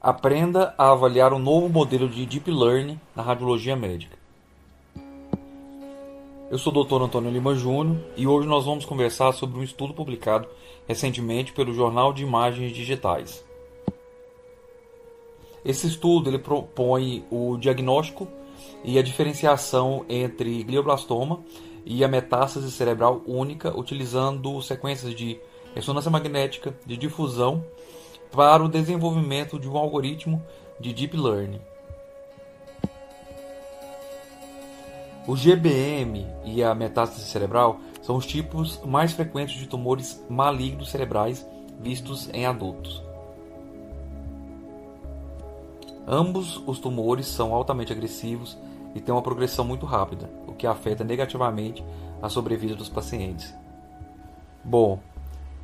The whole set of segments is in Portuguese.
Aprenda a avaliar um novo modelo de Deep Learning na radiologia médica. Eu sou o Dr. Antônio Lima Júnior e hoje nós vamos conversar sobre um estudo publicado recentemente pelo Jornal de Imagens Digitais. Esse estudo ele propõe o diagnóstico e a diferenciação entre glioblastoma e a metástase cerebral única utilizando sequências de ressonância magnética de difusão para o desenvolvimento de um algoritmo de Deep Learning. O GBM e a metástase cerebral são os tipos mais frequentes de tumores malignos cerebrais vistos em adultos. Ambos os tumores são altamente agressivos e têm uma progressão muito rápida, o que afeta negativamente a sobrevida dos pacientes. Bom,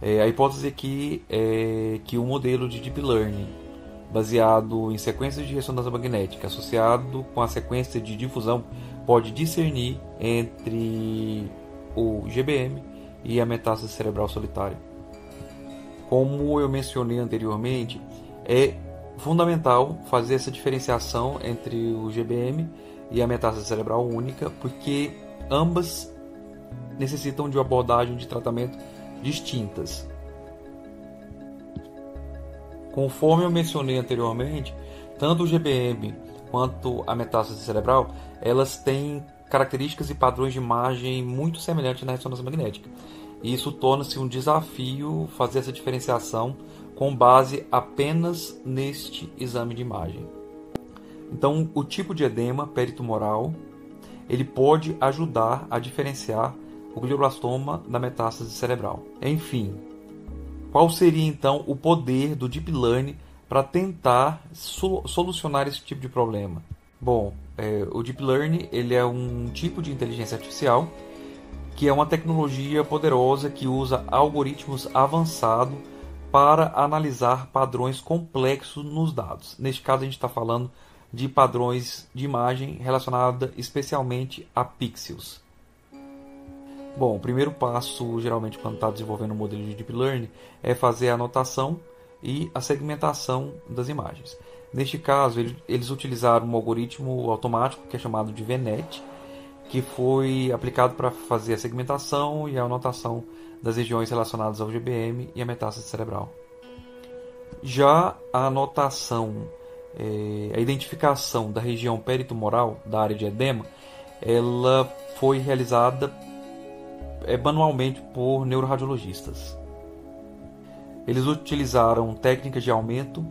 a hipótese aqui é que o modelo de Deep Learning, baseado em sequências de ressonância magnética associado com a sequência de difusão, pode discernir entre o GBM e a metástase cerebral solitária. Como eu mencionei anteriormente, é fundamental fazer essa diferenciação entre o GBM e a metástase cerebral única, porque ambas necessitam de uma abordagem de tratamento distintas. Conforme eu mencionei anteriormente, tanto o GBM quanto a metástase cerebral, elas têm características e padrões de imagem muito semelhantes na ressonância magnética. E isso torna-se um desafio fazer essa diferenciação com base apenas neste exame de imagem. Então, o tipo de edema peritumoral, ele pode ajudar a diferenciar o glioblastoma da metástase cerebral. Enfim, qual seria então o poder do Deep Learning para tentar solucionar esse tipo de problema? Bom, o Deep Learning ele é um tipo de inteligência artificial que é uma tecnologia poderosa que usa algoritmos avançados para analisar padrões complexos nos dados. Neste caso, a gente está falando de padrões de imagem relacionada especialmente a pixels. Bom, o primeiro passo, geralmente, quando está desenvolvendo um modelo de Deep Learning, é fazer a anotação e a segmentação das imagens. Neste caso, eles utilizaram um algoritmo automático que é chamado de VNet, que foi aplicado para fazer a segmentação e a anotação das regiões relacionadas ao GBM e à metástase cerebral. Já a anotação, a identificação da região peritumoral, da área de edema, ela foi realizada manualmente por neuroradiologistas. Eles utilizaram técnicas de aumento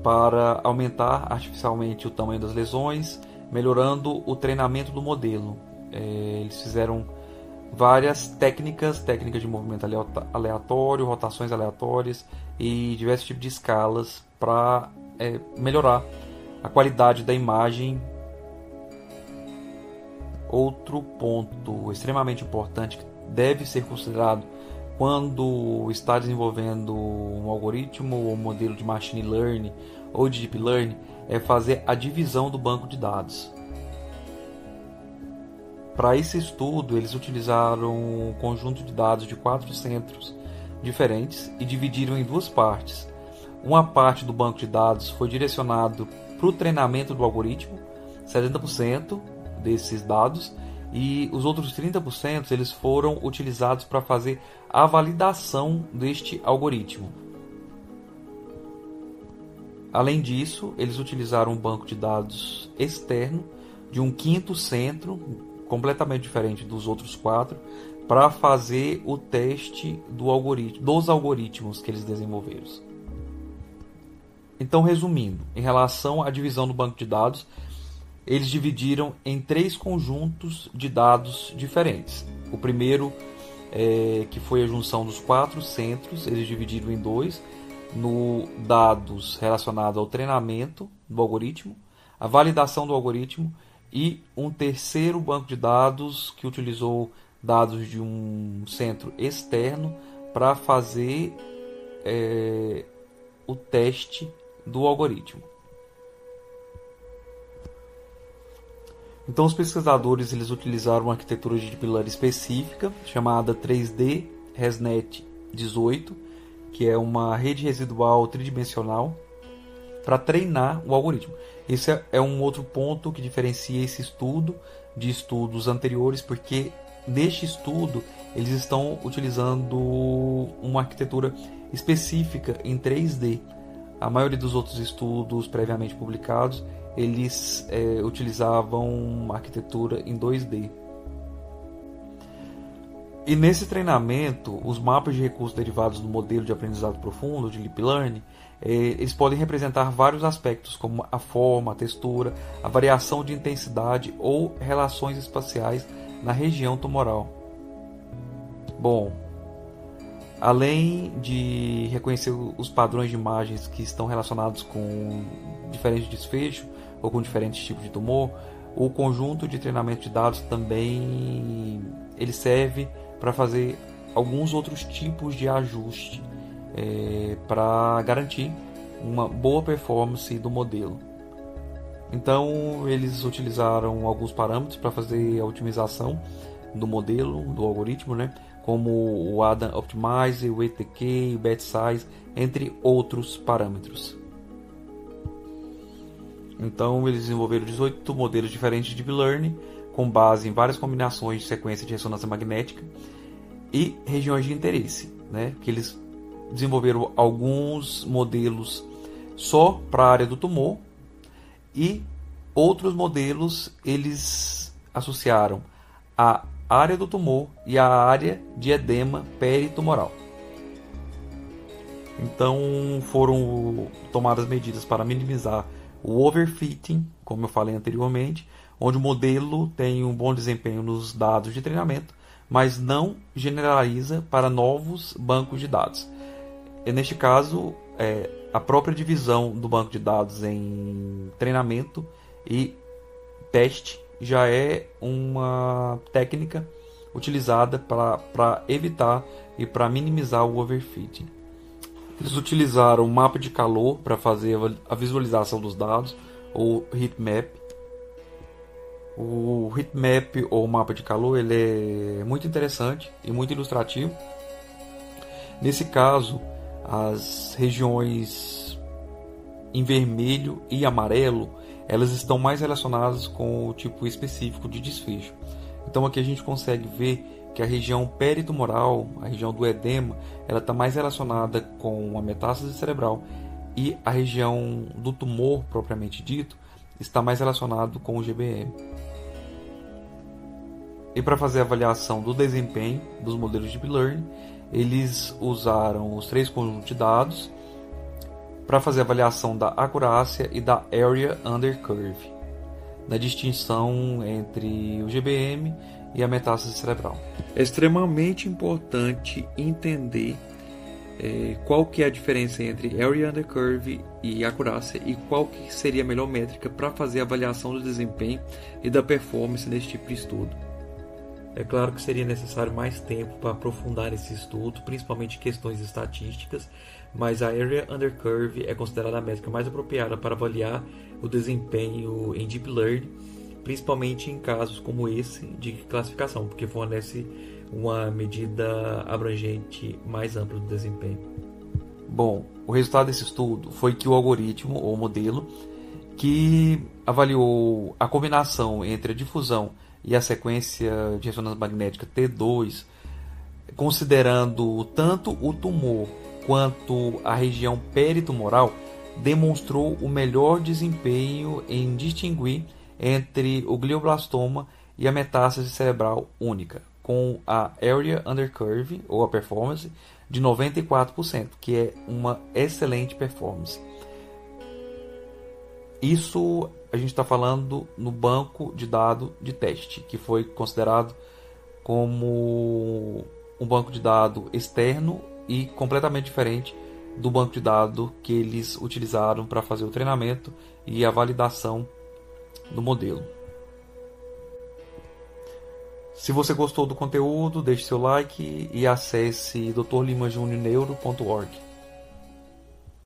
para aumentar artificialmente o tamanho das lesões, melhorando o treinamento do modelo. Eles fizeram várias técnicas de movimento aleatório, rotações aleatórias e diversos tipos de escalas para melhorar a qualidade da imagem. Outro ponto extremamente importante que deve ser considerado quando está desenvolvendo um algoritmo ou um modelo de machine learning ou de deep learning é fazer a divisão do banco de dados. Para esse estudo, eles utilizaram um conjunto de dados de 4 centros diferentes e dividiram em duas partes. Uma parte do banco de dados foi direcionado para o treinamento do algoritmo, 70% desses dados, e os outros 30% eles foram utilizados para fazer a validação deste algoritmo. Além disso, eles utilizaram um banco de dados externo de um quinto centro, completamente diferente dos outros 4, para fazer o teste dos algoritmos que eles desenvolveram. Então, resumindo, em relação à divisão do banco de dados, eles dividiram em 3 conjuntos de dados diferentes. O primeiro, que foi a junção dos 4 centros, eles dividiram em 2, no dados relacionados ao treinamento do algoritmo, a validação do algoritmo e um terceiro banco de dados que utilizou dados de um centro externo para fazer o teste do algoritmo. Então, os pesquisadores eles utilizaram uma arquitetura de Deep Learning específica, chamada 3D ResNet 18, que é uma rede residual tridimensional, para treinar o algoritmo. Esse é um outro ponto que diferencia esse estudo de estudos anteriores, porque neste estudo eles estão utilizando uma arquitetura específica em 3D. A maioria dos outros estudos previamente publicados, eles utilizavam uma arquitetura em 2D. E nesse treinamento, os mapas de recursos derivados do modelo de aprendizado profundo, de Deep Learning, eles podem representar vários aspectos, como a forma, a textura, a variação de intensidade ou relações espaciais na região tumoral. Bom, além de reconhecer os padrões de imagens que estão relacionados com diferentes desfechos ou com diferentes tipos de tumor, o conjunto de treinamento de dados também ele serve para fazer alguns outros tipos de ajuste para garantir uma boa performance do modelo. Então eles utilizaram alguns parâmetros para fazer a otimização do modelo, do algoritmo, né? Como o Adam Optimizer, o ETK, o Batch Size, entre outros parâmetros. Então eles desenvolveram 18 modelos diferentes de Deep Learning, com base em várias combinações de sequência de ressonância magnética e regiões de interesse, né? Que eles desenvolveram alguns modelos só para a área do tumor e outros modelos eles associaram a área do tumor e a área de edema peritumoral. Então foram tomadas medidas para minimizar o overfitting, como eu falei anteriormente, onde o modelo tem um bom desempenho nos dados de treinamento, mas não generaliza para novos bancos de dados. E neste caso, a própria divisão do banco de dados em treinamento e teste já é uma técnica utilizada para evitar e para minimizar o overfitting. Eles utilizaram o mapa de calor para fazer a visualização dos dados, ou heatmap. O heatmap ou mapa de calor ele é muito interessante e muito ilustrativo. Nesse caso, as regiões em vermelho e amarelo elas estão mais relacionadas com o tipo específico de desfecho. Então aqui a gente consegue ver que a região peritumoral, a região do edema, ela está mais relacionada com a metástase cerebral, e a região do tumor propriamente dito está mais relacionado com o GBM. E para fazer a avaliação do desempenho dos modelos de Deep Learning, eles usaram os 3 conjuntos de dados para fazer a avaliação da acurácia e da Area Under Curve, na distinção entre o GBM e a metástase cerebral. É extremamente importante entender qual que é a diferença entre Area Under Curve e acurácia e qual que seria a melhor métrica para fazer a avaliação do desempenho e da performance nesse tipo de estudo. É claro que seria necessário mais tempo para aprofundar esse estudo, principalmente questões estatísticas, mas a Area Under Curve é considerada a métrica mais apropriada para avaliar o desempenho em Deep Learning, principalmente em casos como esse de classificação, porque fornece uma medida abrangente mais ampla do desempenho. Bom, o resultado desse estudo foi que o algoritmo ou modelo que avaliou a combinação entre a difusão e a sequência de ressonância magnética T2, considerando tanto o tumor quanto a região peritumoral, demonstrou o melhor desempenho em distinguir entre o glioblastoma e a metástase cerebral única, com a Area Under Curve, ou a performance, de 94%, que é uma excelente performance. Isso a gente está falando no banco de dados de teste, que foi considerado como um banco de dados externo e completamente diferente do banco de dados que eles utilizaram para fazer o treinamento e a validação do modelo. Se você gostou do conteúdo, deixe seu like e acesse drlimajunioneuro.org.